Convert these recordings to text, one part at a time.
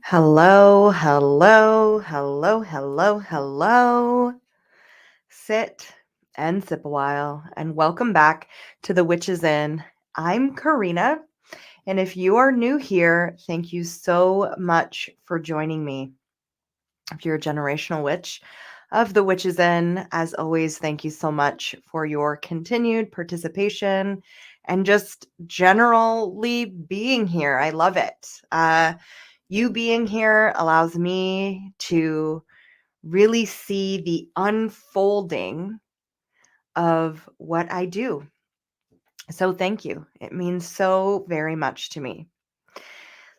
Hello, hello, hello, hello, hello. Sit and sip a while, and welcome back to the Witch's Inn. I'm Karena, and if you are new here, thank you so much for joining me. If you're a generational witch of the Witch's Inn, as always, thank you so much for your continued participation and just generally being here. I love it. You being here allows me to really see the unfolding of what I do. So thank you. It means so very much to me.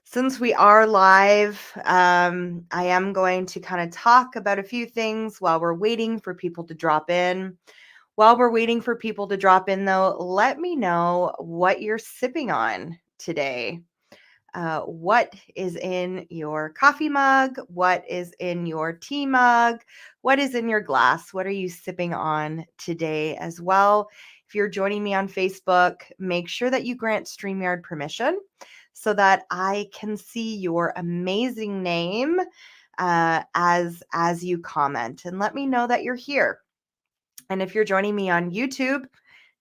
Since we are live, I am going to kind of talk about a few things while we're waiting for people to drop in. While we're waiting for people to drop in, though, let me know what you're sipping on today. What is in your coffee mug? What is in your tea mug? What is in your glass? What are you sipping on today as well? If you're joining me on Facebook, make sure that you grant StreamYard permission so that I can see your amazing name as you comment, and let me know that you're here. And if you're joining me on YouTube,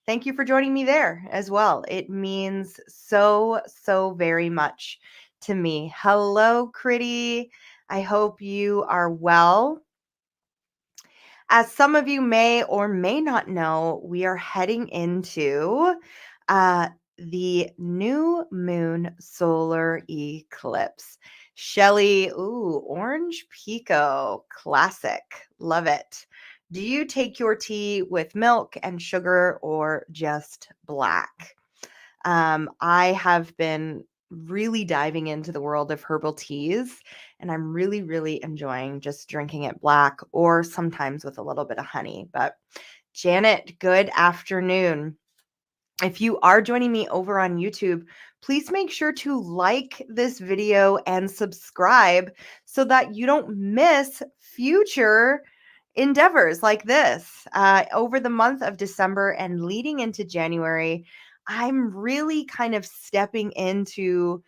thank you for joining me there as well. It means so, so very much to me. Hello, Critty. I hope you are well. As some of you may or may not know, we are heading into the new moon solar eclipse. Shelly, ooh, orange pico, classic. Love it. Do you take your tea with milk and sugar or just black? I have been really diving into the world of herbal teas, and I'm really, really enjoying just drinking it black or sometimes with a little bit of honey. But Janet, good afternoon. If you are joining me over on YouTube, please make sure to like this video and subscribe so that you don't miss future endeavors like this. Over the month of December and leading into January, I'm really kind of stepping into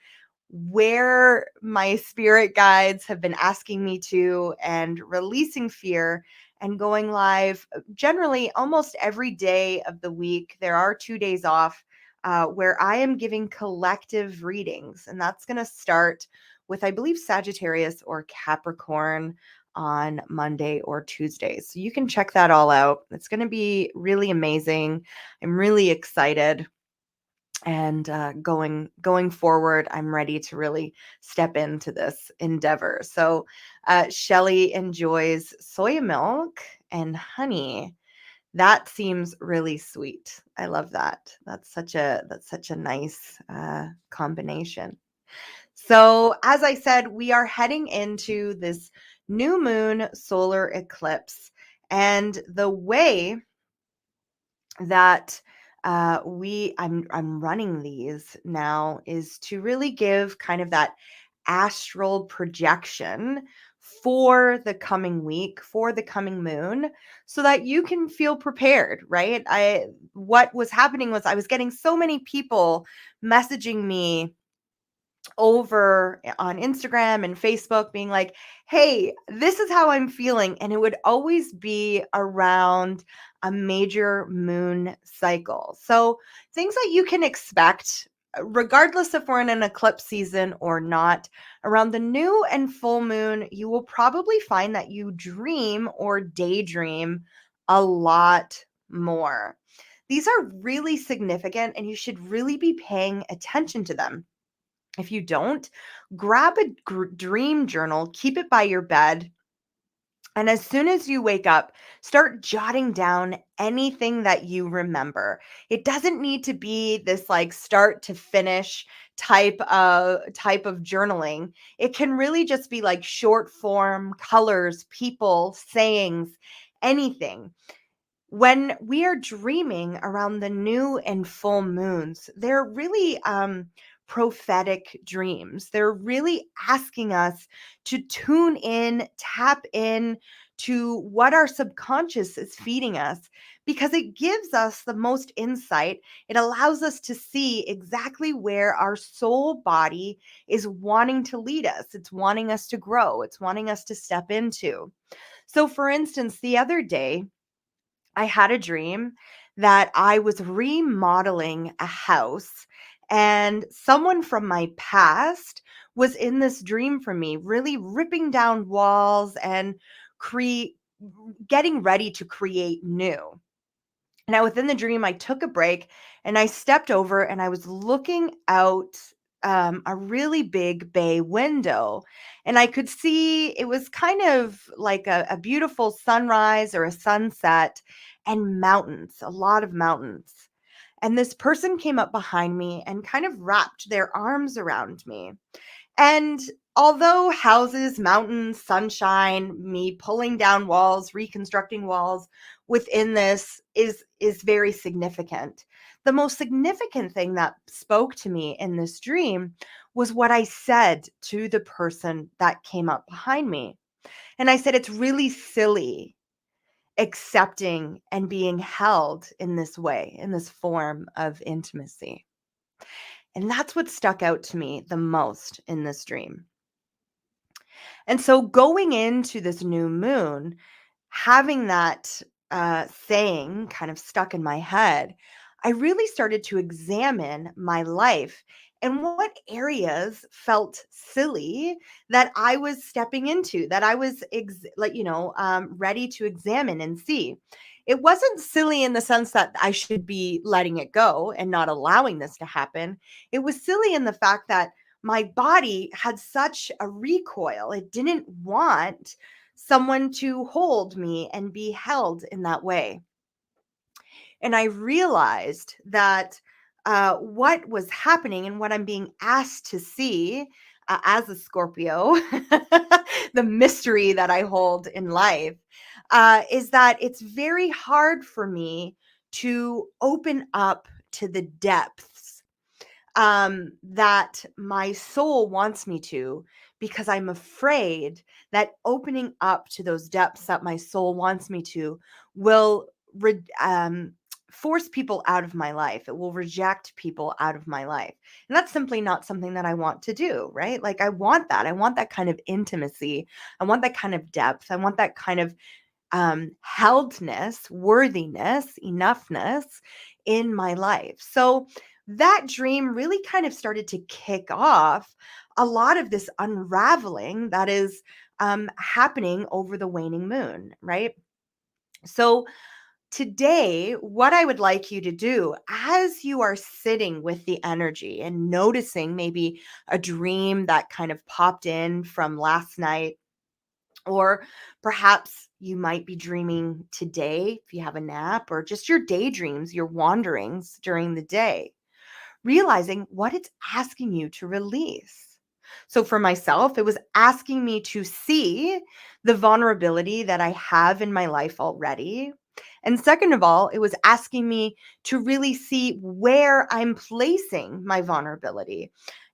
where my spirit guides have been asking me to and releasing fear and going live generally almost every day of the week. There are 2 days off where I am giving collective readings, and that's going to start with, I believe, Sagittarius or Capricorn on Monday or Tuesday. So you can check that all out. It's going to be really amazing. I'm really excited. And going forward, I'm ready to really step into this endeavor. So Shelly enjoys soy milk and honey. That seems really sweet. I love that. That's such a nice combination. So as I said, we are heading into this new moon solar eclipse, and the way that I'm running these now is to really give kind of that astral projection for the coming week, for the coming moon, so that you can feel prepared, right? What was happening was I was getting so many people messaging me over on Instagram and Facebook being like, hey, this is how I'm feeling. And it would always be around a major moon cycle. So things that you can expect, regardless if we're in an eclipse season or not, around the new and full moon, you will probably find that you dream or daydream a lot more. These are really significant, and you should really be paying attention to them. If you don't, grab a dream journal, keep it by your bed, and as soon as you wake up, start jotting down anything that you remember. It doesn't need to be this like start to finish type of journaling. It can really just be like short form, colors, people, sayings, anything. When we are dreaming around the new and full moons, they're really prophetic dreams. They're really asking us to tune in, tap in to what our subconscious is feeding us because it gives us the most insight. It allows us to see exactly where our soul body is wanting to lead us. It's wanting us to grow, it's wanting us to step into. So, for instance, the other day, I had a dream that I was remodeling a house, and someone from my past was in this dream for me, really ripping down walls and cre- getting ready to create new. Now, within the dream, I took a break and I stepped over and I was looking out a really big bay window. And I could see it was kind of like a beautiful sunrise or a sunset and mountains, a lot of mountains. And this person came up behind me and kind of wrapped their arms around me. And although houses, mountains, sunshine, me pulling down walls, reconstructing walls within this is very significant. The most significant thing that spoke to me in this dream was what I said to the person that came up behind me. And I said, it's really silly accepting and being held in this way, in this form of intimacy. And that's what stuck out to me the most in this dream. And so going into this new moon, having that saying kind of stuck in my head, I really started to examine my life and what areas felt silly that I was stepping into, that I was ready to examine and see. It wasn't silly in the sense that I should be letting it go and not allowing this to happen. It was silly in the fact that my body had such a recoil. It didn't want someone to hold me and be held in that way. And I realized that what was happening and what I'm being asked to see as a Scorpio, the mystery that I hold in life, is that it's very hard for me to open up to the depths that my soul wants me to, because I'm afraid that opening up to those depths that my soul wants me to will re- um, force people out of my life. It will reject people out of my life. And that's simply not something that I want to do, right? Like, I want that. I want that kind of intimacy. I want that kind of depth. I want that kind of heldness, worthiness, enoughness in my life. So that dream really kind of started to kick off a lot of this unraveling that is happening over the waning moon, right? So today, what I would like you to do as you are sitting with the energy and noticing maybe a dream that kind of popped in from last night, or perhaps you might be dreaming today if you have a nap, or just your daydreams, your wanderings during the day, realizing what it's asking you to release. So for myself, it was asking me to see the vulnerability that I have in my life already. And second of all, it was asking me to really see where I'm placing my vulnerability.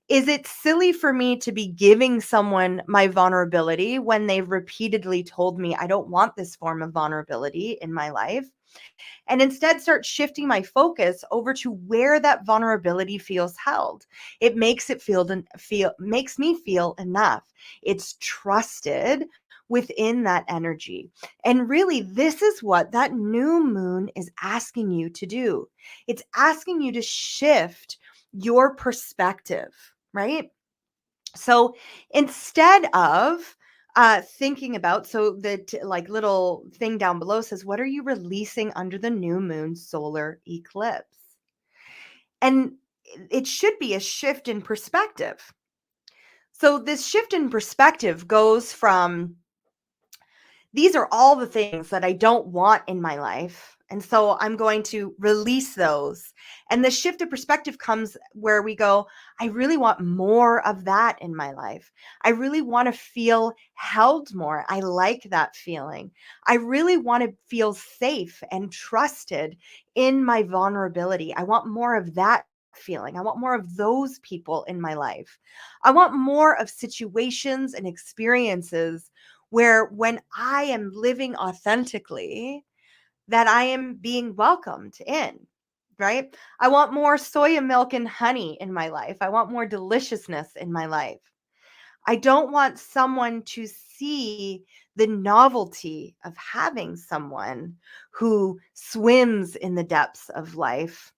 Is it silly for me to be giving someone my vulnerability when they've repeatedly told me I don't want this form of vulnerability in my life? And instead start shifting my focus over to where that vulnerability feels held. It makes it feel makes me feel enough. It's trusted within that energy. And really, this is what that new moon is asking you to do. It's asking you to shift your perspective, right? So instead of thinking about, so that like little thing down below says, what are you releasing under the new moon solar eclipse? And it should be a shift in perspective. So this shift in perspective goes from, these are all the things that I don't want in my life. And so I'm going to release those. And the shift of perspective comes where we go, I really want more of that in my life. I really want to feel held more. I like that feeling. I really want to feel safe and trusted in my vulnerability. I want more of that feeling. I want more of those people in my life. I want more of situations and experiences where when I am living authentically, that I am being welcomed in, right? I want more soya milk and honey in my life. I want more deliciousness in my life. I don't want someone to see the novelty of having someone who swims in the depths of life.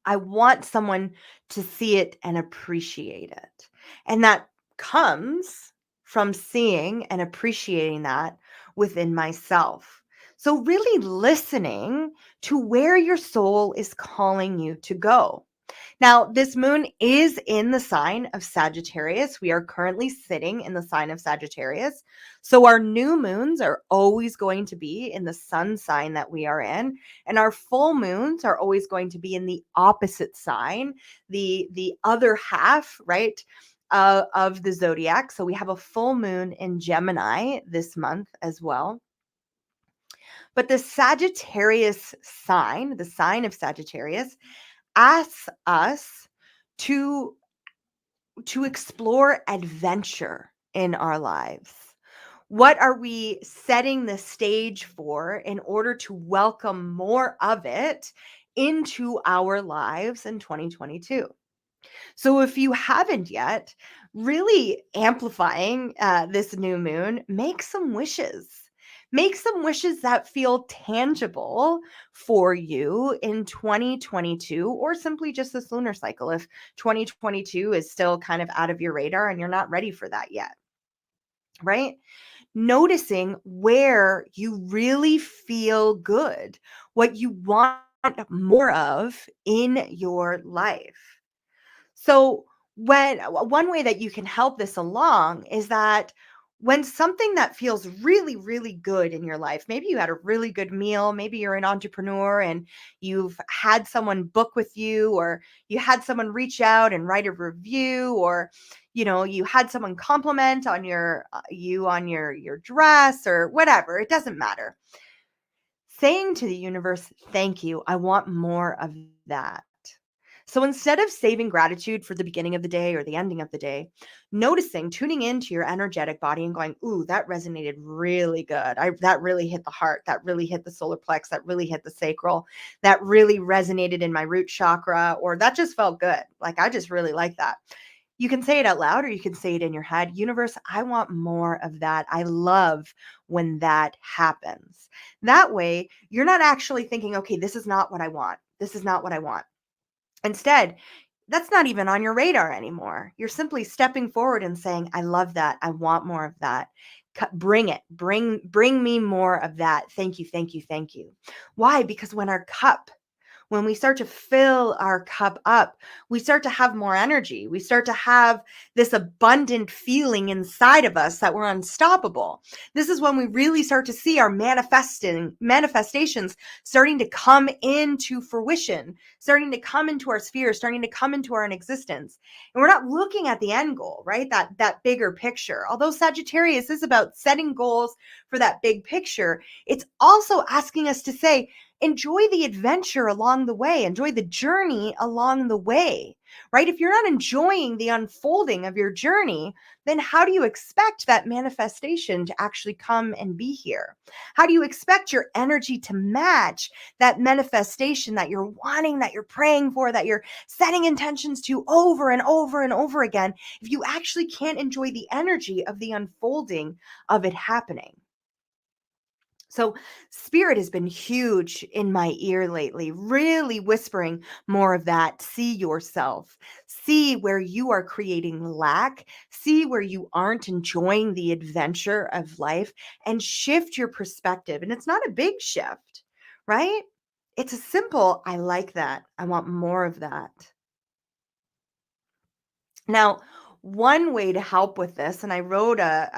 I want someone to see it and appreciate it. And that comes from seeing and appreciating that within myself. So, really listening to where your soul is calling you to go. Now, this moon is in the sign of Sagittarius. We are currently sitting in the sign of Sagittarius. So our new moons are always going to be in the sun sign that we are in, and our full moons are always going to be in the opposite sign, the other half, right? Of the zodiac. So we have a full moon in Gemini this month as well. But the Sagittarius sign, the sign of Sagittarius, asks us to explore adventure in our lives. What are we setting the stage for in order to welcome more of it into our lives in 2022? So if you haven't yet, really amplifying this new moon, make some wishes. Make some wishes that feel tangible for you in 2022, or simply just this lunar cycle if 2022 is still kind of out of your radar and you're not ready for that yet, right? Noticing where you really feel good, what you want more of in your life. So, one way that you can help this along is that when something that feels really, really good in your life, maybe you had a really good meal, maybe you're an entrepreneur and you've had someone book with you, or you had someone reach out and write a review, or you had someone compliment on your dress or whatever, it doesn't matter. Saying to the universe, thank you, I want more of that. So instead of saving gratitude for the beginning of the day or the ending of the day, tuning into your energetic body and going, ooh, that resonated really good. That really hit the heart. That really hit the solar plex. That really hit the sacral. That really resonated in my root chakra, or that just felt good. Like, I just really like that. You can say it out loud or you can say it in your head. Universe, I want more of that. I love when that happens. That way, you're not actually thinking, okay, this is not what I want. This is not what I want. Instead, that's not even on your radar anymore. You're simply stepping forward and saying, I love that. I want more of that. Bring it. Bring me more of that. Thank you, thank you, thank you. Why? Because when we start to fill our cup up, we start to have more energy. We start to have this abundant feeling inside of us that we're unstoppable. This is when we really start to see our manifestations starting to come into fruition, starting to come into our sphere, starting to come into our existence. And we're not looking at the end goal, right? That bigger picture. Although Sagittarius is about setting goals for that big picture, it's also asking us to say, enjoy the adventure along the way, enjoy the journey along the way, right? If you're not enjoying the unfolding of your journey, then how do you expect that manifestation to actually come and be here? How do you expect your energy to match that manifestation that you're wanting, that you're praying for, that you're setting intentions to over and over and over again, if you actually can't enjoy the energy of the unfolding of it happening? So, spirit has been huge in my ear lately, really whispering more of that. See yourself, see where you are creating lack, see where you aren't enjoying the adventure of life, and shift your perspective. And it's not a big shift, right? It's a simple, I like that. I want more of that. Now, one way to help with this, and I wrote a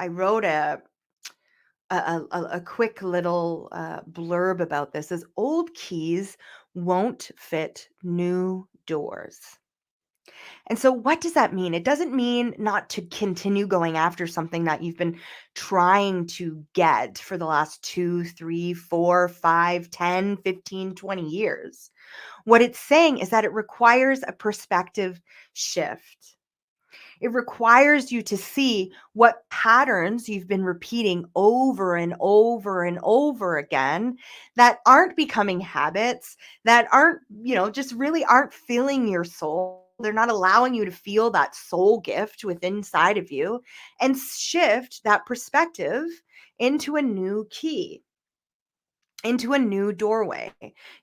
quick little blurb about this, is old keys won't fit new doors. And so what does that mean? It doesn't mean not to continue going after something that you've been trying to get for the last 2, 3, 4, 5, 10, 15, 20 years. What it's saying is that it requires a perspective shift. It requires you to see what patterns you've been repeating over and over and over again that aren't becoming habits, that aren't, just really aren't filling your soul. They're not allowing you to feel that soul gift within inside of you and shift that perspective into a new key, into a new doorway,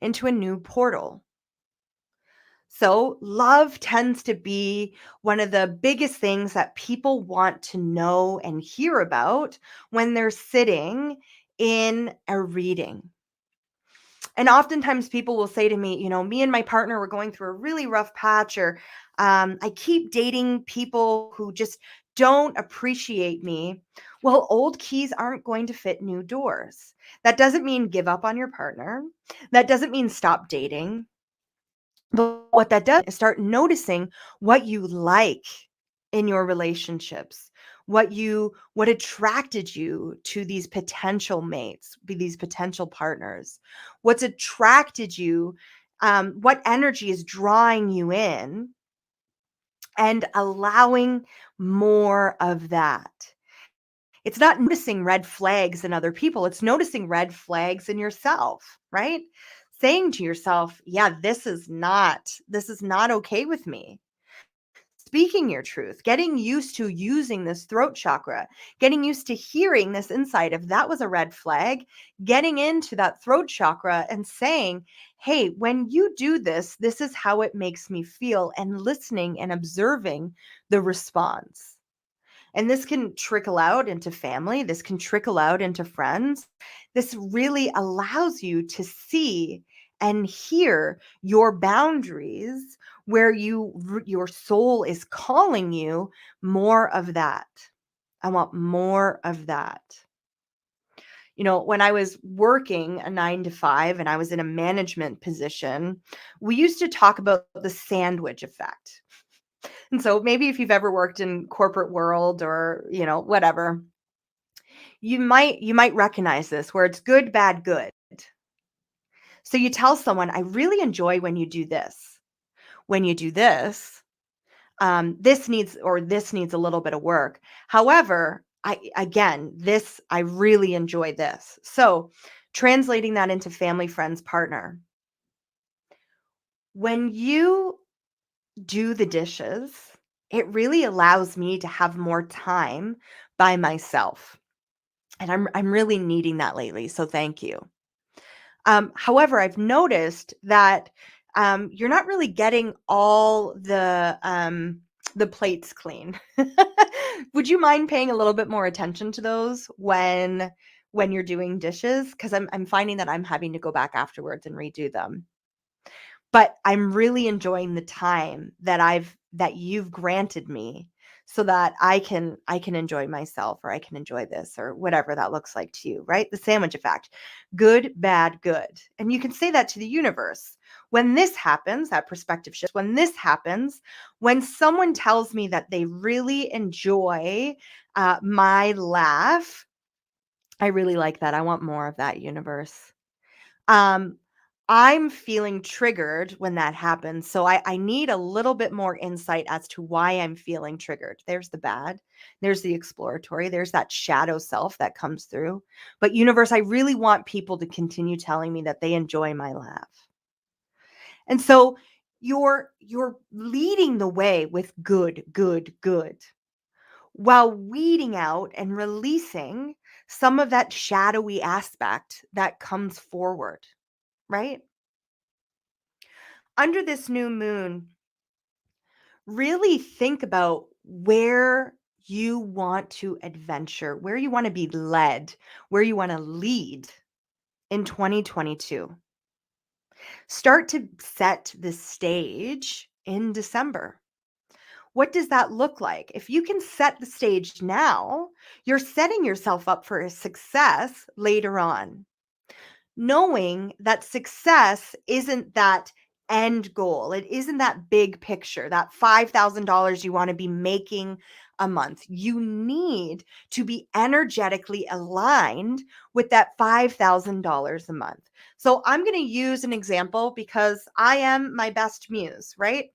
into a new portal. So, love tends to be one of the biggest things that people want to know and hear about when they're sitting in a reading. And oftentimes people will say to me, me and my partner were going through a really rough patch, or I keep dating people who just don't appreciate me. Well, old keys aren't going to fit new doors. That doesn't mean give up on your partner. That doesn't mean stop dating. But what that does is start noticing what you like in your relationships, what attracted you to these potential mates, these potential partners, what's attracted you, what energy is drawing you in, and allowing more of that. It's not noticing red flags in other people, it's noticing red flags in yourself, right? Saying to yourself, yeah, this is not okay with me. Speaking your truth, getting used to using this throat chakra, getting used to hearing this insight if that was a red flag, getting into that throat chakra and saying, hey, when you do this, this is how it makes me feel, and listening and observing the response. And this can trickle out into family. This can trickle out into friends. This really allows you to see and hear your boundaries where your soul is calling you more of that. I want more of that. When I was working a 9 to 5 and I was in a management position, we used to talk about the sandwich effect. And so maybe if you've ever worked in corporate world or, whatever, you might recognize this where it's good, bad, good. So you tell someone, I really enjoy when you do this. When you do this, this needs a little bit of work. However, I really enjoy this. So translating that into family, friends, partner. When you do the dishes, it really allows me to have more time by myself. And I'm really needing that lately. So thank you. However, I've noticed that you're not really getting all the plates clean. Would you mind paying a little bit more attention to those when you're doing dishes? Because I'm finding that I'm having to go back afterwards and redo them. But I'm really enjoying the time that you've granted me so that I can enjoy myself, or I can enjoy this, or whatever that looks like to you, right? The sandwich effect. Good, bad, good. And you can say that to the universe. When this happens, that perspective shift, when this happens, when someone tells me that they really enjoy my laugh, I really like that. I want more of that, universe. Um, I'm feeling triggered when that happens. So I need a little bit more insight as to why I'm feeling triggered. There's the bad, there's the exploratory, there's that shadow self that comes through. But universe, I really want people to continue telling me that they enjoy my laugh. And so you're leading the way with good, good, good, while weeding out and releasing some of that shadowy aspect that comes forward, right? Under this new moon, really think about where you want to adventure, where you want to be led, where you want to lead in 2022. Start to set the stage in December. What does that look like? If you can set the stage now, you're setting yourself up for a success later on, knowing that success isn't that end goal. It isn't that big picture, that $5,000 you want to be making a month. You need to be energetically aligned with that $5,000 a month. So I'm going to use an example because I am my best muse, right?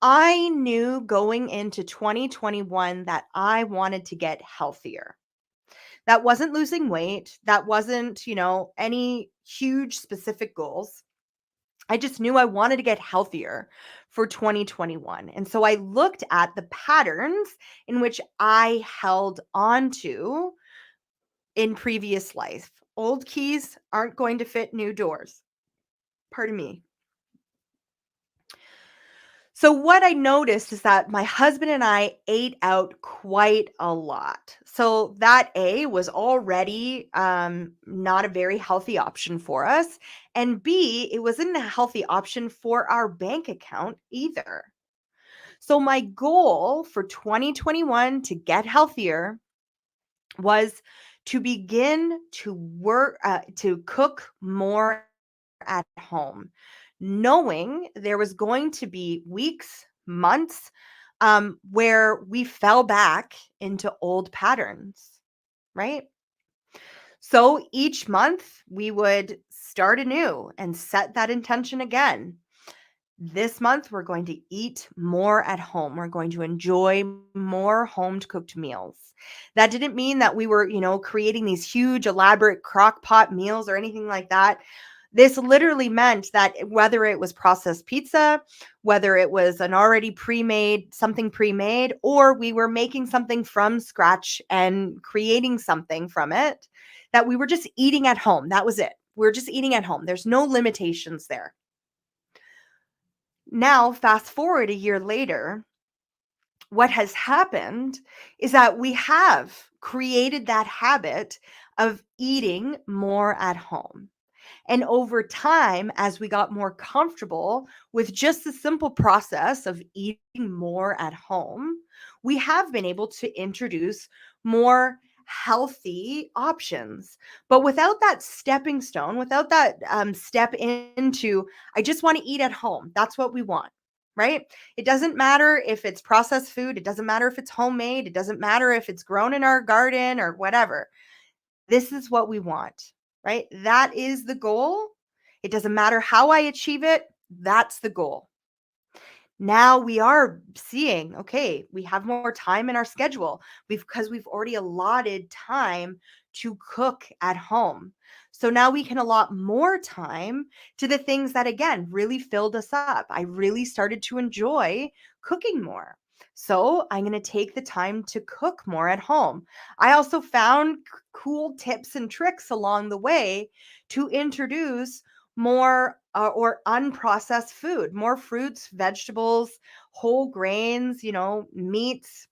I knew going into 2021 that I wanted to get healthier. That wasn't losing weight. That wasn't, any huge specific goals. I just knew I wanted to get healthier for 2021. And so I looked at the patterns in which I held on to in previous life. Old keys aren't going to fit new doors. Pardon me. So, what I noticed is that my husband and I ate out quite a lot. So, that A was already not a very healthy option for us. And B, it wasn't a healthy option for our bank account either. So, my goal for 2021 to get healthier was to begin to cook more at home, knowing there was going to be weeks, months, where we fell back into old patterns, right? So each month we would start anew and set that intention again. This month, we're going to eat more at home. We're going to enjoy more home cooked meals. That didn't mean that we were, creating these huge, elaborate crock pot meals or anything like that. This literally meant that whether it was processed pizza, whether it was an already something pre made, or we were making something from scratch and creating something from it, that we were just eating at home. That was it. We are just eating at home. There's no limitations there. Now, fast forward a year later, what has happened is that we have created that habit of eating more at home. And over time, as we got more comfortable with just the simple process of eating more at home, we have been able to introduce more healthy options. But without that stepping stone, without that step into, I just want to eat at home. That's what we want. Right? It doesn't matter if it's processed food. It doesn't matter if it's homemade. It doesn't matter if it's grown in our garden or whatever. This is what we want, right? That is the goal. It doesn't matter how I achieve it. That's the goal. Now we are seeing, okay, we have more time in our schedule because we've already allotted time to cook at home. So now we can allot more time to the things that, again, really filled us up. I really started to enjoy cooking more. So I'm going to take the time to cook more at home. I also found cool tips and tricks along the way to introduce more or unprocessed food, more fruits, vegetables, whole grains, meats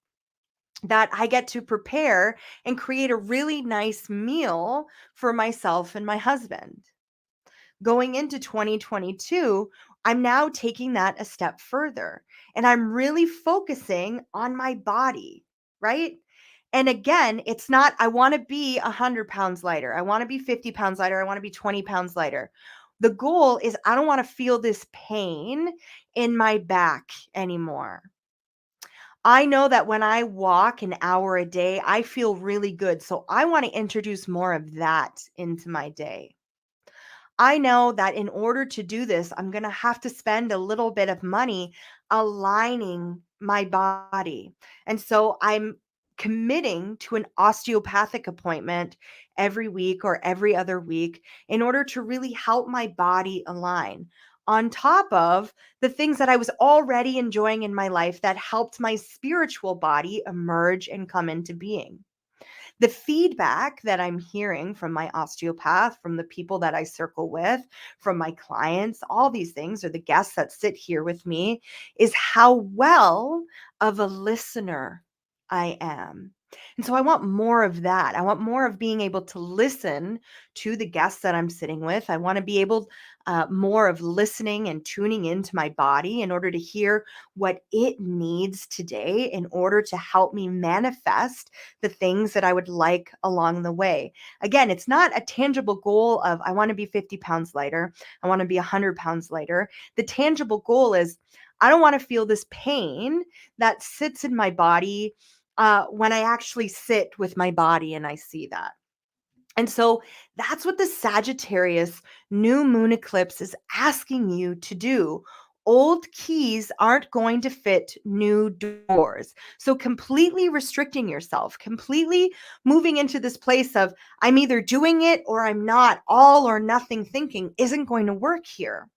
that I get to prepare and create a really nice meal for myself and my husband. Going into 2022, I'm now taking that a step further and I'm really focusing on my body, right? And again, it's not, I want to be 100 pounds lighter. I want to be 50 pounds lighter. I want to be 20 pounds lighter. The goal is I don't want to feel this pain in my back anymore. I know that when I walk an hour a day, I feel really good. So I want to introduce more of that into my day. I know that in order to do this, I'm going to have to spend a little bit of money aligning my body. And so I'm committing to an osteopathic appointment every week or every other week in order to really help my body align. On top of the things that I was already enjoying in my life that helped my spiritual body emerge and come into being. The feedback that I'm hearing from my osteopath, from the people that I circle with, from my clients, all these things, or the guests that sit here with me, is how well of a listener I am. And so I want more of that. I want more of being able to listen to the guests that I'm sitting with. I want to be able more of listening and tuning into my body in order to hear what it needs today in order to help me manifest the things that I would like along the way. Again, it's not a tangible goal of I want to be 50 pounds lighter. I want to be 100 pounds lighter. The tangible goal is I don't want to feel this pain that sits in my body when I actually sit with my body and I see that. And so that's what the Sagittarius new moon eclipse is asking you to do Old keys aren't going to fit new doors. So completely restricting yourself, completely moving into this place of I'm either doing it or I'm not, all or nothing thinking isn't going to work here.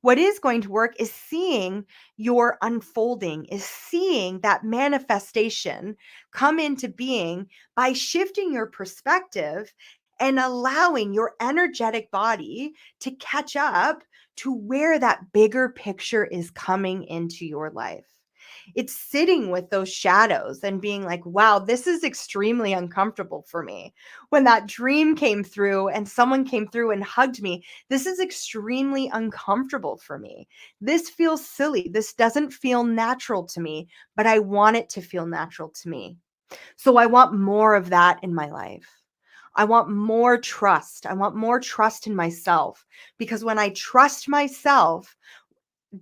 What is going to work is seeing your unfolding, is seeing that manifestation come into being by shifting your perspective and allowing your energetic body to catch up to where that bigger picture is coming into your life. It's sitting with those shadows and being like, wow, this is extremely uncomfortable for me. When that dream came through and someone came through and hugged me, this is extremely uncomfortable for me. This feels silly. This doesn't feel natural to me, but I want it to feel natural to me. So I want more of that in my life. I want more trust. I want more trust in myself because when I trust myself,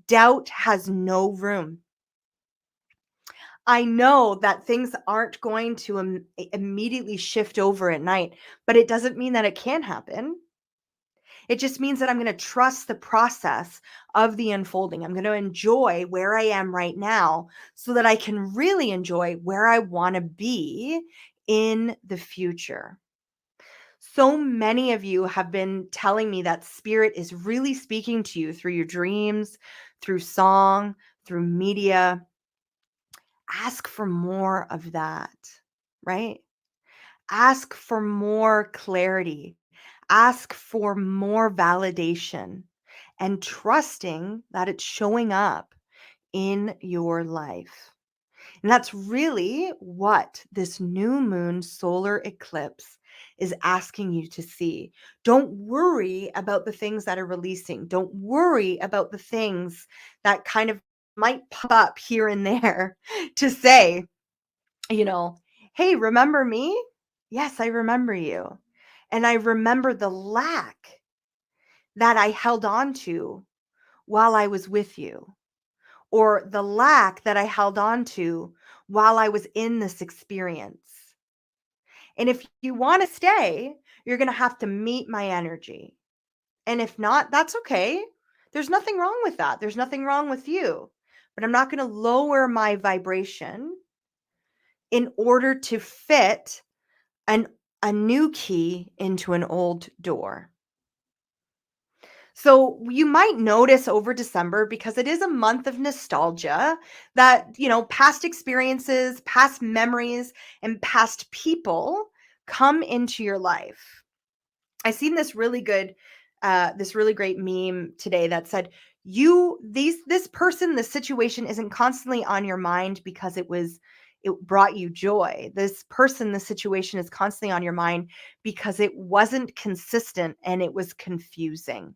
doubt has no room. I know that things aren't going to immediately shift over at night, but it doesn't mean that it can't happen. It just means that I'm going to trust the process of the unfolding. I'm going to enjoy where I am right now so that I can really enjoy where I want to be in the future. So many of you have been telling me that spirit is really speaking to you through your dreams, through song, through media. Ask for more of that, right? Ask for more clarity. Ask for more validation and trusting that it's showing up in your life. And that's really what this new moon solar eclipse is asking you to see. Don't worry about the things that are releasing. Don't worry about the things that kind of might pop up here and there to say, you know, hey, remember me? Yes, I remember you. And I remember the lack that I held on to while I was with you, or the lack that I held on to while I was in this experience. And if you want to stay, you're going to have to meet my energy. And if not, that's okay. There's nothing wrong with that. There's nothing wrong with you. But I'm not going to lower my vibration in order to fit an a new key into an old door. So you might notice over December, because it is a month of nostalgia, that, past experiences, past memories, and past people come into your life. I seen this really great meme today that said, this person, this situation isn't constantly on your mind because it brought you joy. This person, this situation is constantly on your mind because it wasn't consistent and it was confusing.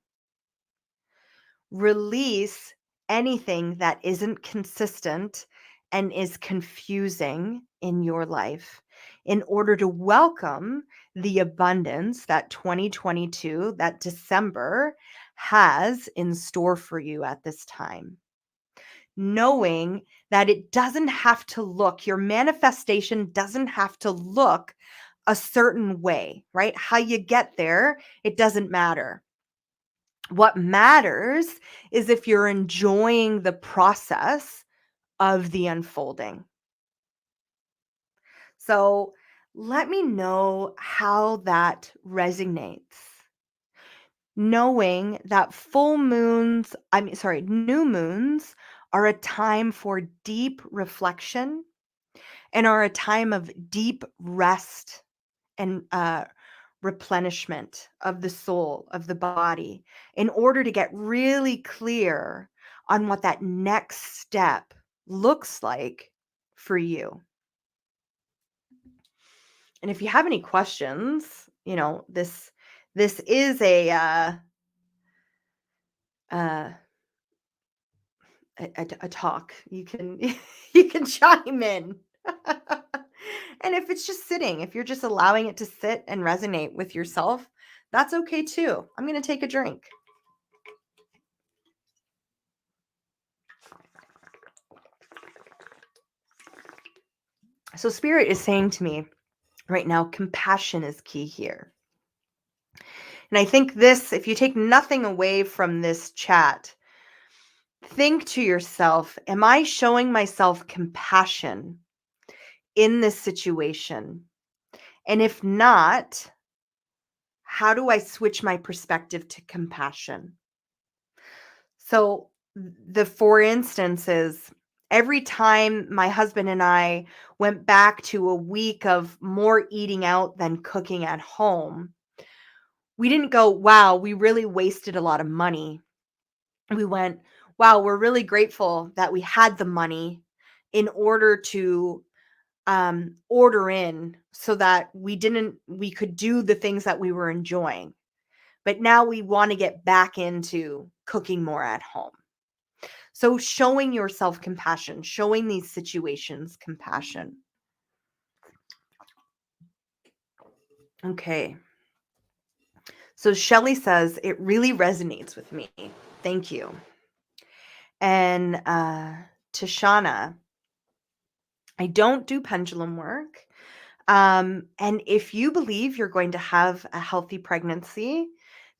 Release anything that isn't consistent and is confusing in your life in order to welcome the abundance that 2022, that December, has in store for you at this time. Knowing that it doesn't have to look, your manifestation doesn't have to look a certain way, right? How you get there, it doesn't matter. What matters is if you're enjoying the process of the unfolding. So let me know how that resonates. Knowing that new moons are a time for deep reflection and are a time of deep rest and replenishment of the soul, of the body, in order to get really clear on what that next step looks like for you. And if you have any questions, this is uh, a talk. You can you can chime in. And if it's just sitting, if you're just allowing it to sit and resonate with yourself, that's okay too. I'm going to take a drink. So spirit is saying to me right now, compassion is key here. And I think this, if you take nothing away from this chat, think to yourself, am I showing myself compassion in this situation? And if not, how do I switch my perspective to compassion? So, the for instance is every time my husband and I went back to a week of more eating out than cooking at home, we didn't go, wow, we really wasted a lot of money. We went, wow, we're really grateful that we had the money in order to order in so that we could do the things that we were enjoying. But now we want to get back into cooking more at home. So showing yourself compassion, showing these situations compassion. Okay. So Shelly says, it really resonates with me. Thank you. And Tashana, I don't do pendulum work. And if you believe you're going to have a healthy pregnancy,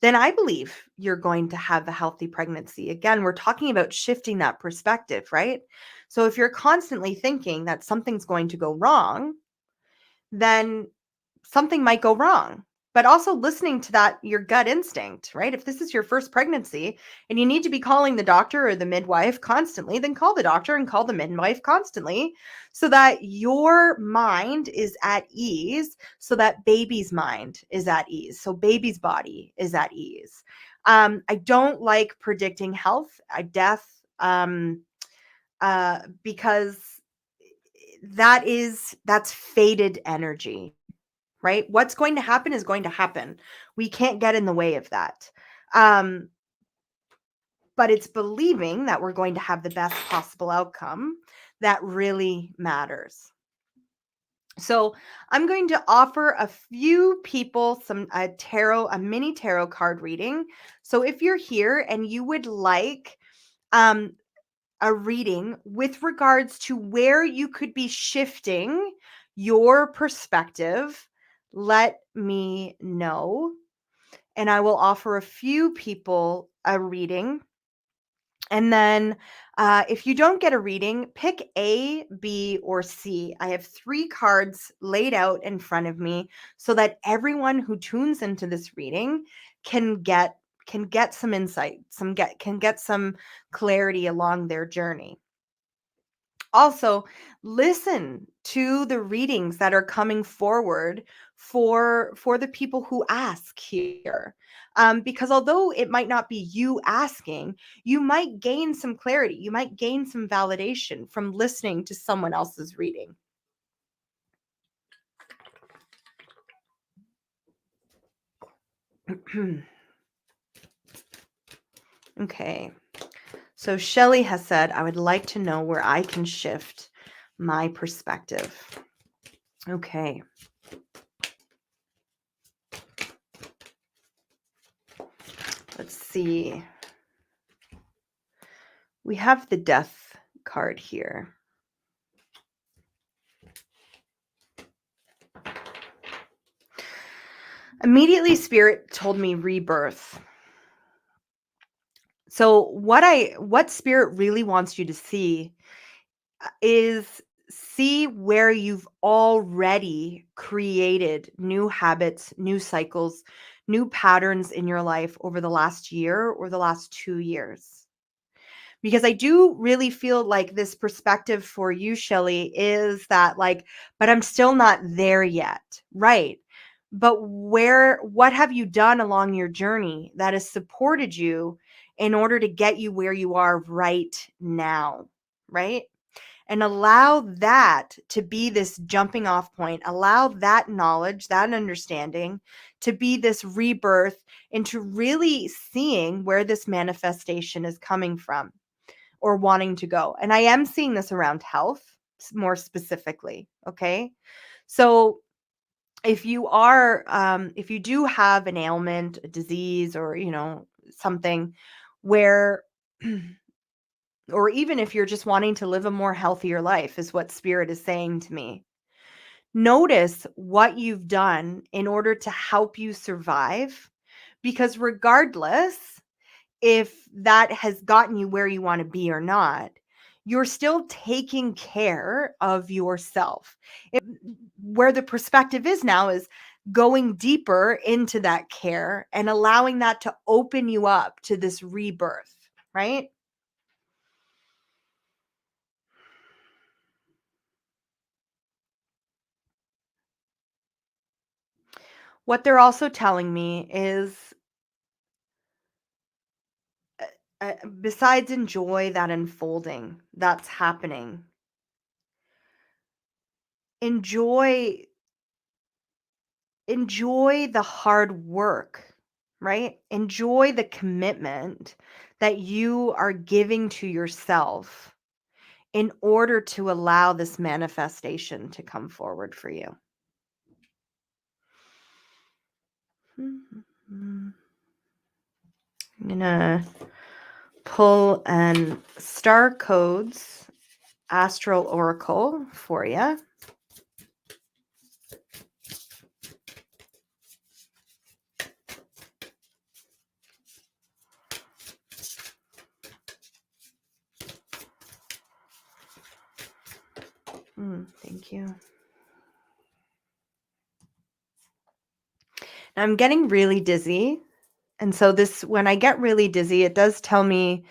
then I believe you're going to have a healthy pregnancy. Again, we're talking about shifting that perspective, right? So if you're constantly thinking that something's going to go wrong, then something might go wrong. But also listening to that, your gut instinct, right? If this is your first pregnancy and you need to be calling the doctor or the midwife constantly, then call the doctor and call the midwife constantly so that your mind is at ease, so that baby's mind is at ease, so baby's body is at ease. I don't like predicting health, death, because that's faded energy. Right? What's going to happen is going to happen. We can't get in the way of that. Um, but it's believing that we're going to have the best possible outcome that really matters. So I'm going to offer a few people a mini tarot card reading. So if you're here and you would like um, a reading with regards to where you could be shifting your perspective, let me know. And I will offer a few people a reading. And then if you don't get a reading, pick A, B, or C. I have 3 cards laid out in front of me so that everyone who tunes into this reading can get some insight, can get some clarity along their journey. Also, listen to the readings that are coming forward for the people who ask here. Because although it might not be you asking, you might gain some clarity. You might gain some validation from listening to someone else's reading. Okay. So Shelly has said, I would like to know where I can shift my perspective. Okay. Let's see. We have the death card here. Immediately, Spirit told me rebirth. So what Spirit really wants you to see is see where you've already created new habits, new cycles, new patterns in your life over the last year or the last 2 years. Because I do really feel like this perspective for you, Shelly, is that like, but I'm still not there yet. Right. But what have you done along your journey that has supported you in order to get you where you are right now? Right. And allow that to be this jumping off point. Allow that knowledge, that understanding to be this rebirth into really seeing where this manifestation is coming from or wanting to go. And I am seeing this around health more specifically. Okay. So if you do have an ailment, a disease, or, something where, or even if you're just wanting to live a more healthier life, is what Spirit is saying to me. Notice what you've done in order to help you survive, because regardless, if that has gotten you where you want to be or not, you're still taking care of yourself. Where the perspective is now is going deeper into that care and allowing that to open you up to this rebirth, right? What they're also telling me is besides enjoy that unfolding that's happening, enjoy the hard work, right? Enjoy the commitment that you are giving to yourself in order to allow this manifestation to come forward for you. I'm gonna pull an Star Codes Astral Oracle for you. Thank you. Now I'm getting really dizzy. And so when I get really dizzy, it does tell me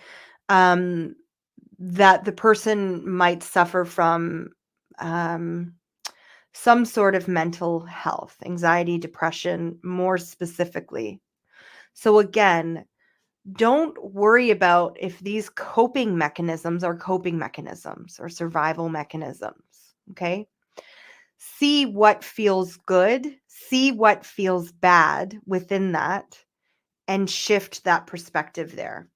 that the person might suffer from some sort of mental health, anxiety, depression, more specifically. So again, don't worry about if these coping mechanisms are coping mechanisms or survival mechanisms. Okay. See what feels good, see what feels bad within that, and shift that perspective there.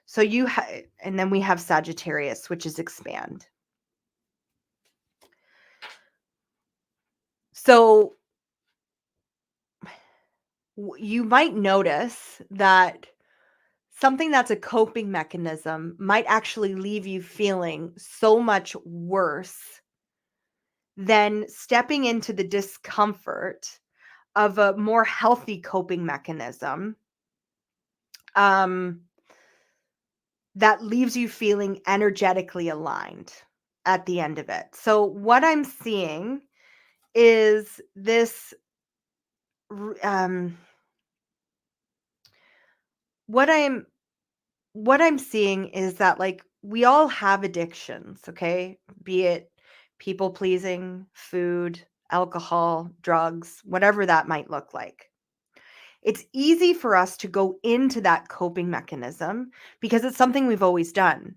So and then we have Sagittarius, which is expand. So you might notice that something that's a coping mechanism might actually leave you feeling so much worse than stepping into the discomfort of a more healthy coping mechanism that leaves you feeling energetically aligned at the end of it. So what I'm seeing is this what I'm seeing is that, like, we all have addictions, okay? Be it people pleasing, food, alcohol, drugs, whatever that might look like. It's easy for us to go into that coping mechanism because it's something we've always done.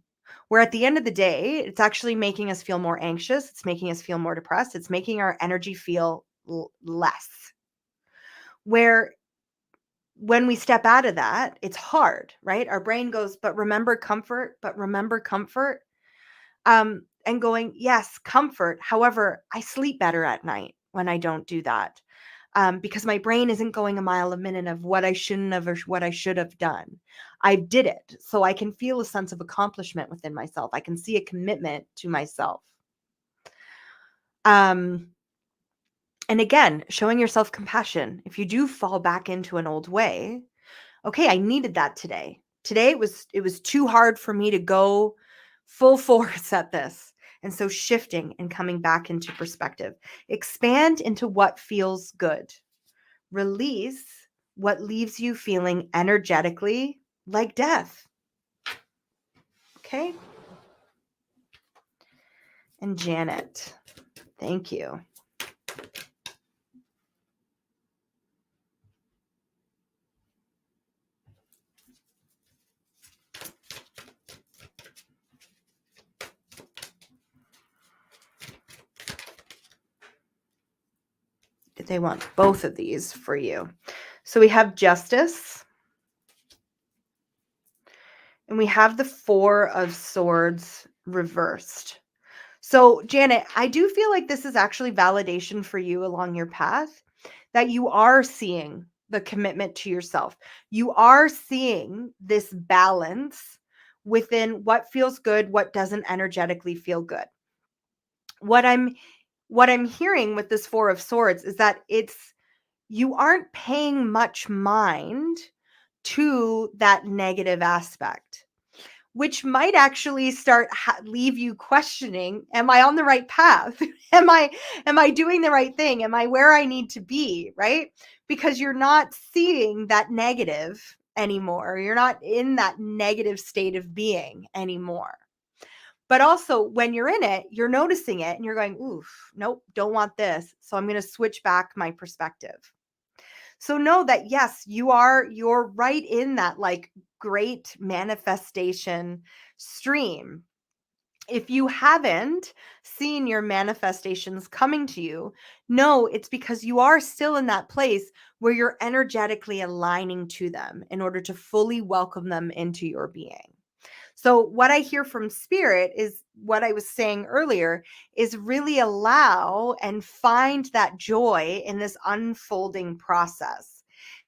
Where at the end of the day, it's actually making us feel more anxious, it's making us feel more depressed, it's making our energy feel less. Where when we step out of that, it's hard, right? Our brain goes, but remember comfort, but remember comfort. And going, yes, comfort. However, I sleep better at night when I don't do that. Because my brain isn't going a mile a minute of what I shouldn't have or what I should have done. I did it. So I can feel a sense of accomplishment within myself. I can see a commitment to myself. And again, showing yourself compassion. If you do fall back into an old way, okay, I needed that today. Today it was too hard for me to go full force at this. And so shifting and coming back into perspective. Expand into what feels good. Release what leaves you feeling energetically like death. Okay? And Janet, thank you. They want both of these for you. So we have Justice. And we have the Four of Swords reversed. So, Janet, I do feel like this is actually validation for you along your path, that you are seeing the commitment to yourself. You are seeing this balance within what feels good, what doesn't energetically feel good. What I'm hearing with this Four of Swords is that you aren't paying much mind to that negative aspect, which might actually leave you questioning, am I on the right path? am I doing the right thing? Am I where I need to be, right? Because you're not seeing that negative anymore. You're not in that negative state of being anymore. But also when you're in it, you're noticing it and you're going, oof, nope, don't want this. So I'm going to switch back my perspective. So know that, yes, you're right in that like great manifestation stream. If you haven't seen your manifestations coming to you, no, it's because you are still in that place where you're energetically aligning to them in order to fully welcome them into your being. So what I hear from spirit is what I was saying earlier, is really allow and find that joy in this unfolding process.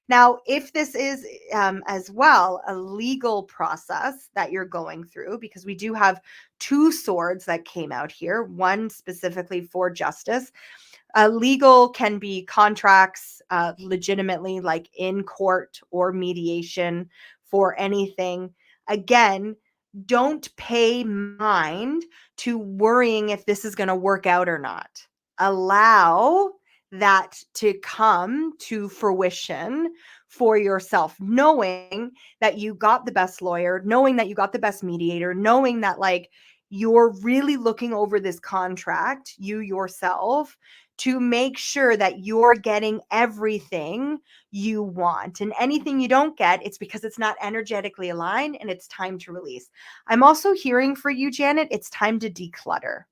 Now, if this is as well a legal process that you're going through, because we do have two swords that came out here, one specifically for justice. Legal can be contracts, legitimately, like in court or mediation for anything. Again, don't pay mind to worrying if this is going to work out or not. Allow that to come to fruition for yourself, knowing that you got the best lawyer, knowing that you got the best mediator, knowing that like you're really looking over this contract, you yourself, to make sure that you're getting everything you want. And anything you don't get, it's because it's not energetically aligned and it's time to release. I'm also hearing for you, Janet, it's time to declutter.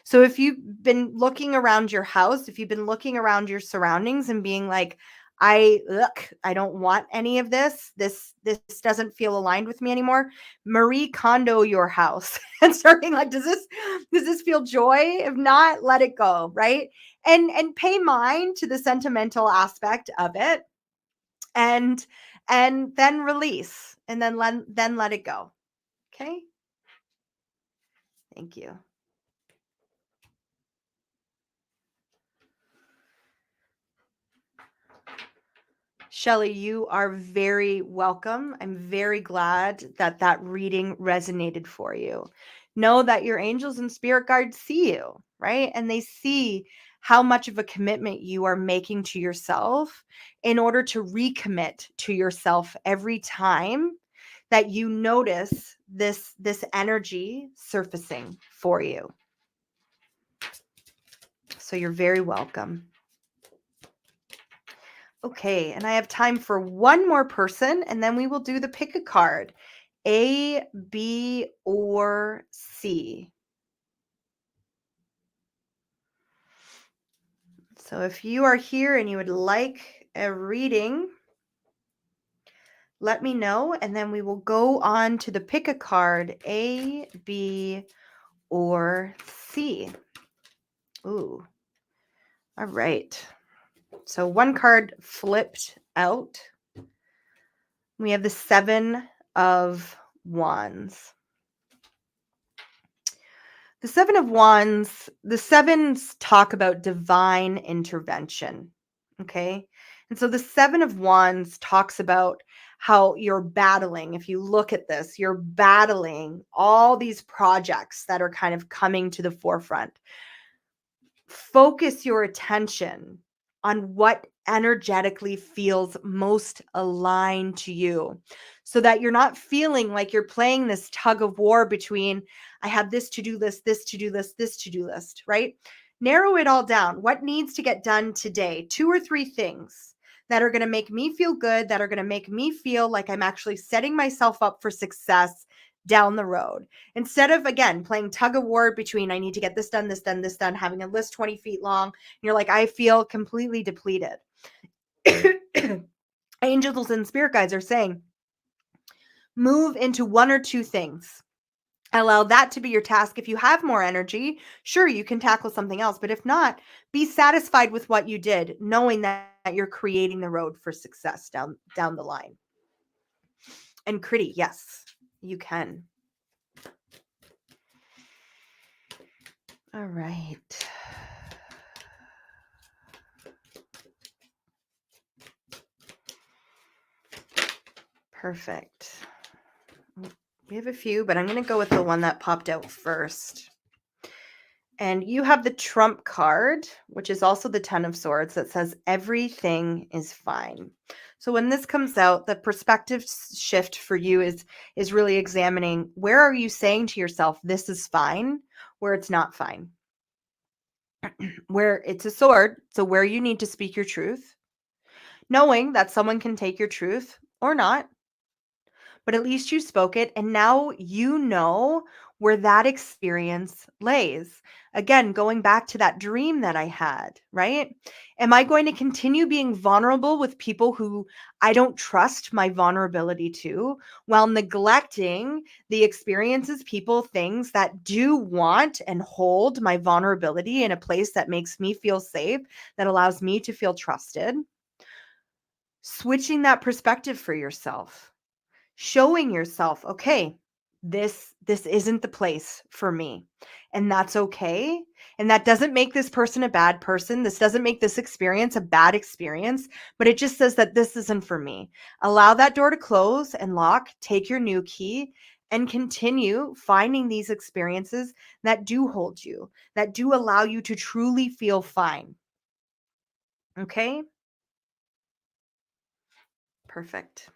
So if you've been looking around your house, if you've been looking around your surroundings and being like, I don't want any of this. This doesn't feel aligned with me anymore. Marie Kondo your house and starting like, does this feel joy? If not, let it go, right? And pay mind to the sentimental aspect of it, and then release, and then let it go. Okay? Thank you. Shelley, you are very welcome. I'm very glad that that reading resonated for you. Know that your angels and spirit guides see you, right? And they see how much of a commitment you are making to yourself in order to recommit to yourself every time that you notice this energy surfacing for you. So you're very welcome. Okay, and I have time for one more person, and then we will do the pick a card. A, B, or C. So if you are here and you would like a reading, let me know, and then we will go on to the pick a card, A, B, or C. Ooh. All right. So one card flipped out. We have the Seven of Wands. The Seven of Wands, the sevens talk about divine intervention. Okay. And so the Seven of Wands talks about how you're battling. If you look at this, you're battling all these projects that are kind of coming to the forefront. Focus your attention on what energetically feels most aligned to you, so that you're not feeling like you're playing this tug of war between, I have this to-do list, this to-do list, this to-do list, right? Narrow it all down. What needs to get done today? 2 or 3 things that are going to make me feel good, that are going to make me feel like I'm actually setting myself up for success down the road. Instead of, again, playing tug of war between, I need to get this done, this done, this done, having a list 20 feet long. And you're like, I feel completely depleted. Angels and spirit guides are saying, move into 1 or 2 things. Allow that to be your task. If you have more energy, sure, you can tackle something else. But if not, be satisfied with what you did, knowing that you're creating the road for success down the line. And Critty, yes, you can. All right. Perfect. We have a few, but I'm going to go with the one that popped out first. And you have the Trump card, which is also the Ten of Swords, that says everything is fine. So when this comes out, the perspective shift for you is really examining, where are you saying to yourself, this is fine, where it's not fine. Where it's a sword, so where you need to speak your truth, knowing that someone can take your truth or not, but at least you spoke it. And now you know where that experience lays. Again, going back to that dream that I had, right? Am I going to continue being vulnerable with people who I don't trust my vulnerability to, while neglecting the experiences, people, things that do want and hold my vulnerability in a place that makes me feel safe, that allows me to feel trusted? Switching that perspective for yourself, showing yourself, okay, this isn't the place for me, and that's okay. And that doesn't make this person a bad person, this doesn't make this experience a bad experience, but it just says that this isn't for me. Allow that door to close and lock, take your new key, and continue finding these experiences that do hold you, that do allow you to truly feel fine. Okay, perfect.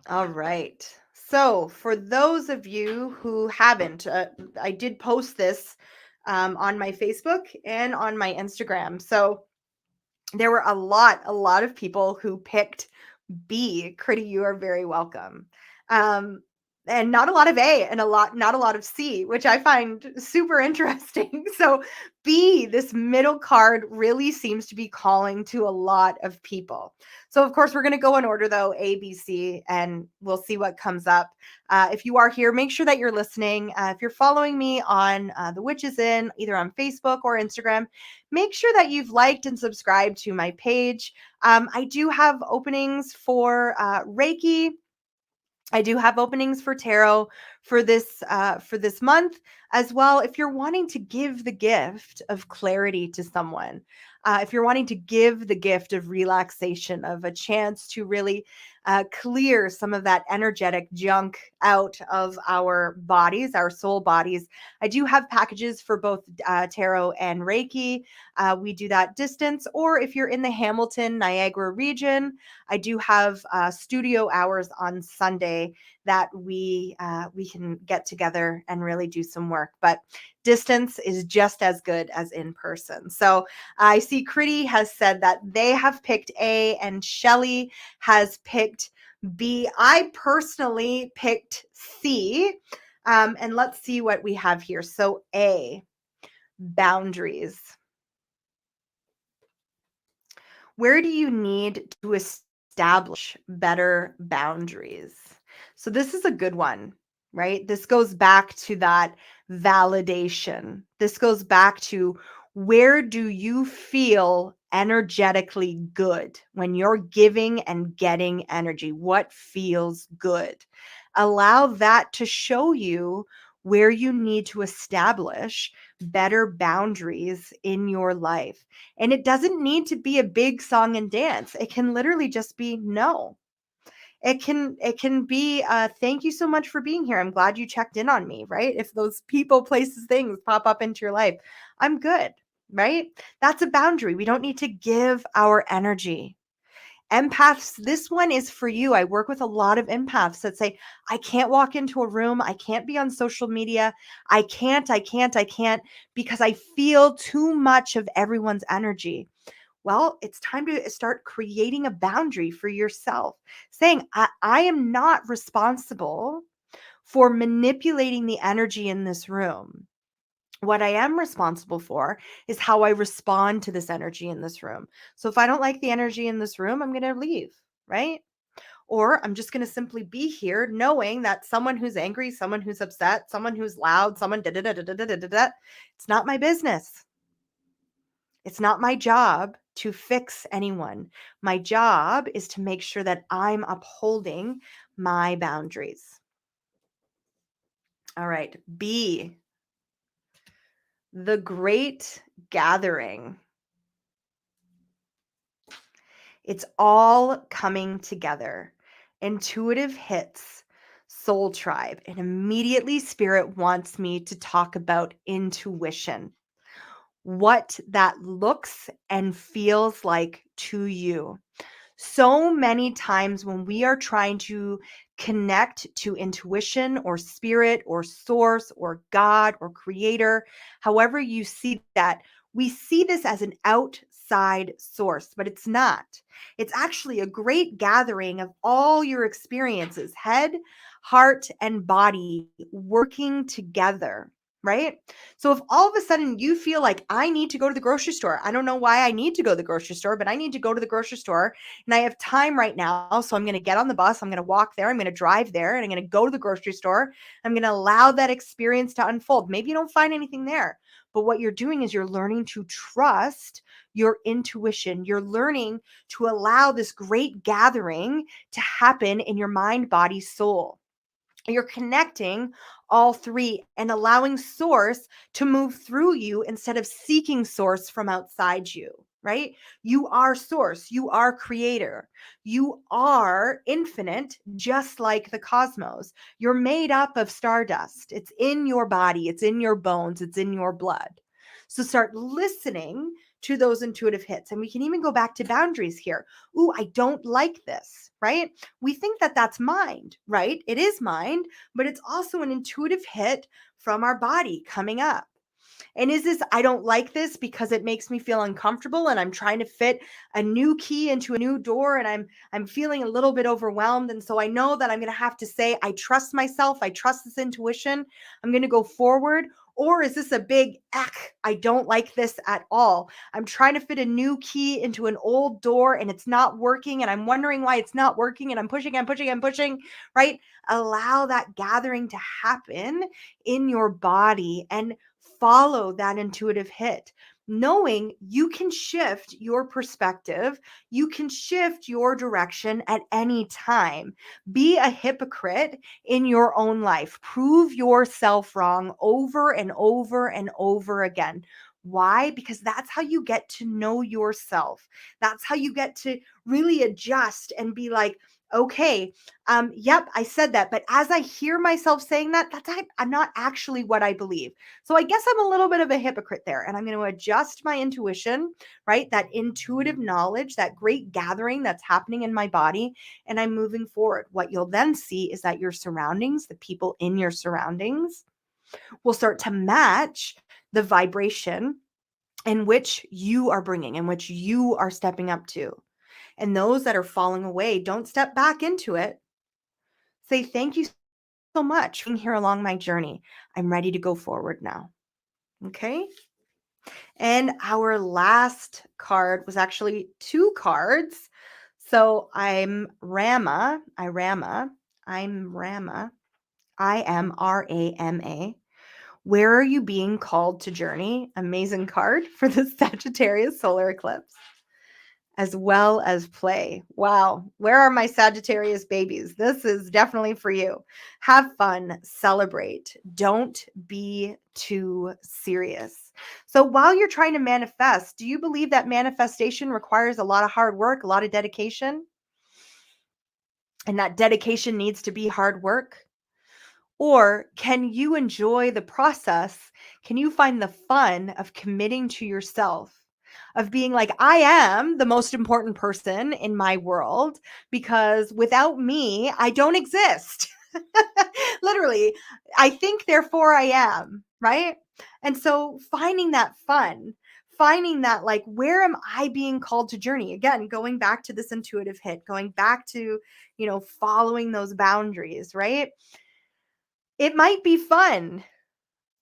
All right. So, for those of you who haven't, I did post this on my Facebook and on my Instagram. So, there were a lot of people who picked B. Critty, you are very welcome. Um, and not a lot of A, and not a lot of C, which I find super interesting. So B, this middle card, really seems to be calling to a lot of people. So of course we're going to go in order though, A, B, C, and we'll see what comes up. If you are here, make sure that you're listening. If you're following me on The Witch is In, either on Facebook or Instagram, make sure that you've liked and subscribed to my page. I do have openings for Reiki. I do have openings for tarot for this month as well. If you're wanting to give the gift of clarity to someone, if you're wanting to give the gift of relaxation, of a chance to really clear some of that energetic junk out of our bodies, our soul bodies, I do have packages for both tarot and Reiki. We do that distance, or if you're in the Hamilton, Niagara region, I do have studio hours on Sunday that we can get together and really do some work. But distance is just as good as in person. So I see Critty has said that they have picked A, and Shelly has picked B. I personally picked C. And let's see what we have here. So A, boundaries. Where do you need to establish better boundaries? So this is a good one, right? This goes back to that validation. This goes back to, where do you feel energetically good when you're giving and getting energy? What feels good? Allow that to show you where you need to establish better boundaries in your life. And it doesn't need to be a big song and dance. It can literally just be no. It can be thank you so much for being here. I'm glad you checked in on me, right? If those people, places, things pop up into your life, I'm good, right? That's a boundary. We don't need to give our energy. Empaths, this one is for you. I work with a lot of empaths that say, I can't walk into a room. I can't be on social media. I can't because I feel too much of everyone's energy. Well, it's time to start creating a boundary for yourself, saying, I am not responsible for manipulating the energy in this room. What I am responsible for is how I respond to this energy in this room. So if I don't like the energy in this room, I'm going to leave, right? Or I'm just going to simply be here knowing that someone who's angry, someone who's upset, someone who's loud, someone da da da da da da da da, it's not my business. It's not my job to fix anyone. My job is to make sure that I'm upholding my boundaries. All right. B, the great gathering. It's all coming together. Intuitive hits, soul tribe, and immediately spirit wants me to talk about intuition, what that looks and feels like to you. So many times when we are trying to connect to intuition or spirit or source or God or creator, however you see that, we see this as an outside source, but it's not. It's actually a great gathering of all your experiences, head, heart, and body working together. Right? So if all of a sudden you feel like I need to go to the grocery store, I don't know why I need to go to the grocery store, but I need to go to the grocery store and I have time right now. So I'm going to get on the bus. I'm going to walk there. I'm going to drive there and I'm going to go to the grocery store. I'm going to allow that experience to unfold. Maybe you don't find anything there, but what you're doing is you're learning to trust your intuition. You're learning to allow this great gathering to happen in your mind, body, soul. You're connecting all three and allowing source to move through you instead of seeking source from outside you, right? You are source, you are creator, you are infinite, just like the cosmos. You're made up of stardust. It's in your body, it's in your bones, it's in your blood. So start listening to those intuitive hits. And we can even go back to boundaries here. Ooh, I don't like this, right? We think that that's mind, right? It is mind, but it's also an intuitive hit from our body coming up. And is this, I don't like this because it makes me feel uncomfortable and I'm trying to fit a new key into a new door and I'm feeling a little bit overwhelmed. And so I know that I'm going to have to say, I trust myself. I trust this intuition. I'm going to go forward. Or is this a big, I don't like this at all. I'm trying to fit a new key into an old door and it's not working. And I'm wondering why it's not working. And I'm pushing, right? Allow that gathering to happen in your body and follow that intuitive hit, knowing you can shift your perspective, you can shift your direction at any time. Be a hypocrite in your own life. Prove yourself wrong over and over and over again. Why? Because that's how you get to know yourself. That's how you get to really adjust and be like, okay, yep, I said that. But as I hear myself saying that, I'm not actually what I believe. So I guess I'm a little bit of a hypocrite there. And I'm going to adjust my intuition, right? That intuitive knowledge, that great gathering that's happening in my body. And I'm moving forward. What you'll then see is that your surroundings, the people in your surroundings, will start to match the vibration in which you are bringing, in which you are stepping up to. And those that are falling away, don't step back into it. Say, thank you so much for being here along my journey. I'm ready to go forward now. Okay. And our last card was actually two cards. So I'm Rama. I am Rama. Where are you being called to journey? Amazing card for the Sagittarius solar eclipse, as well as play. Wow. Where are my Sagittarius babies? This is definitely for you. Have fun, celebrate. Don't be too serious. So while you're trying to manifest, do you believe that manifestation requires a lot of hard work, a lot of dedication? And that dedication needs to be hard work? Or can you enjoy the process? Can you find the fun of committing to yourself? Of being like, I am the most important person in my world because without me, I don't exist. Literally, I think, therefore I am, right? And so finding that fun, finding that like, where am I being called to journey? Again, going back to this intuitive hit, going back to, following those boundaries, right? It might be fun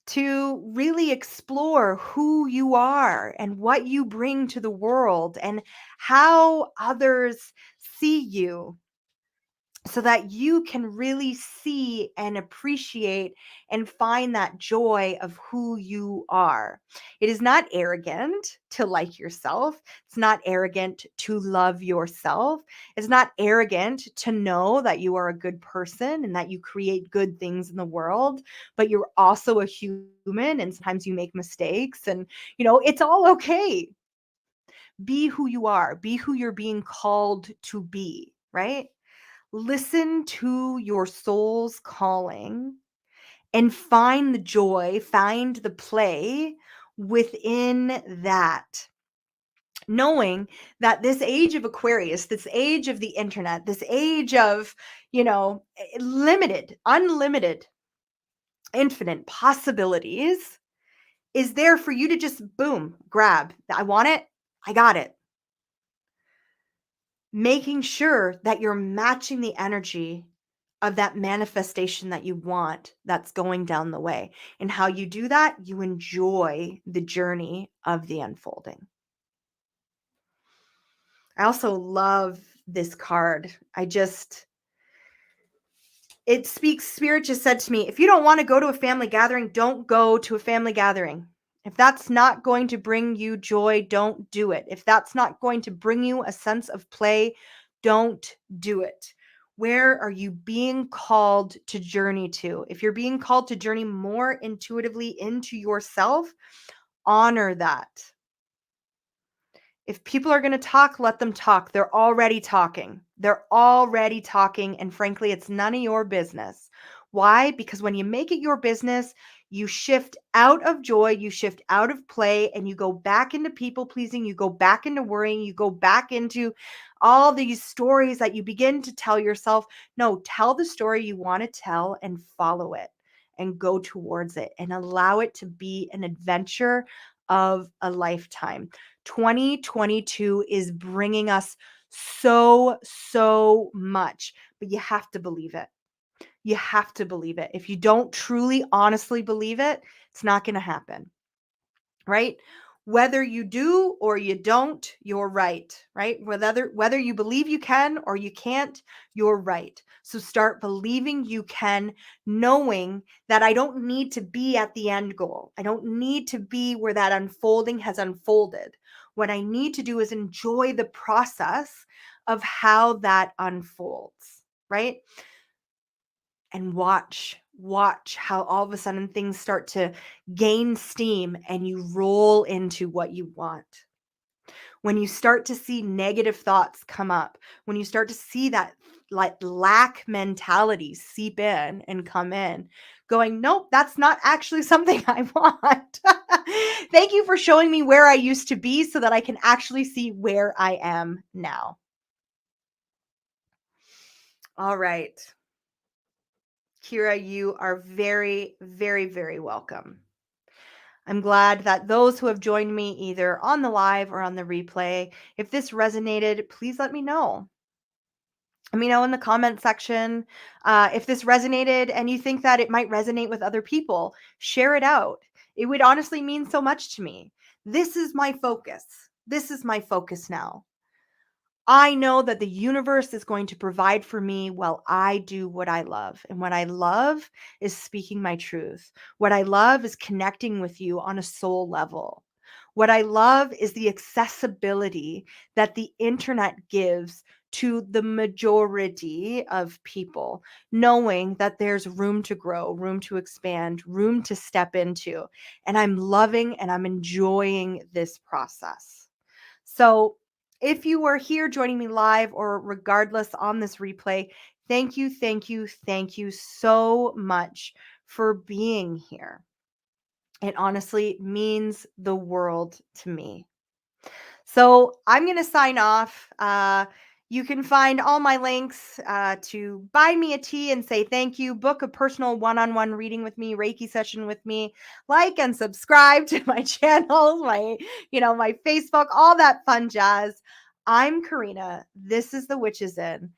to really explore who you are and what you bring to the world and how others see you, so that you can really see and appreciate and find that joy of who you are. It is not arrogant to like yourself. It's not arrogant to love yourself. It's not arrogant to know that you are a good person and that you create good things in the world, but you're also a human and sometimes you make mistakes and, it's all okay. Be who you are, be who you're being called to be, right? Listen to your soul's calling and find the joy, find the play within that. Knowing that this age of Aquarius, this age of the internet, this age of, limited, unlimited, infinite possibilities is there for you to just boom, grab. I want it. I got it. Making sure that you're matching the energy of that manifestation that you want that's going down the way. And how you do that, you enjoy the journey of the unfolding. I also love this card. It speaks, Spirit just said to me, if you don't want to go to a family gathering, don't go to a family gathering. If that's not going to bring you joy, don't do it. If that's not going to bring you a sense of play, don't do it. Where are you being called to journey to? If you're being called to journey more intuitively into yourself, honor that. If people are going to talk, let them talk. They're already talking. They're already talking. And frankly, it's none of your business. Why? Because when you make it your business, you shift out of joy, you shift out of play, and you go back into people pleasing, you go back into worrying, you go back into all these stories that you begin to tell yourself. No, tell the story you want to tell and follow it and go towards it and allow it to be an adventure of a lifetime. 2022 is bringing us so much, but you have to believe it. You have to believe it. If you don't truly, honestly believe it, it's not going to happen, right? Whether you do or you don't, you're right? Whether you believe you can or you can't, you're right. So start believing you can, knowing that I don't need to be at the end goal. I don't need to be where that unfolding has unfolded. What I need to do is enjoy the process of how that unfolds, right? And watch how all of a sudden things start to gain steam and you roll into what you want. When you start to see negative thoughts come up, when you start to see that like lack mentality seep in and come in, going, nope, that's not actually something I want. Thank you for showing me where I used to be so that I can actually see where I am now. All right. Kira, you are very, very, very welcome. I'm glad that those who have joined me either on the live or on the replay, if this resonated, please let me know. Let me know in the comment section. If this resonated and you think that it might resonate with other people, share it out. It would honestly mean so much to me. This is my focus. This is my focus now. I know that the universe is going to provide for me while I do what I love. And what I love is speaking my truth. What I love is connecting with you on a soul level. What I love is the accessibility that the internet gives to the majority of people, knowing that there's room to grow, room to expand, room to step into. And I'm loving and I'm enjoying this process. So, if you are here joining me live or regardless on this replay, thank you, thank you, thank you so much for being here. It honestly means the world to me. So I'm going to sign off. You can find all my links to buy me a tea and say thank you, book a personal one-on-one reading with me, Reiki session with me, like and subscribe to my channel, my Facebook, all that fun jazz. I'm Karena. This is The Witch's Inn,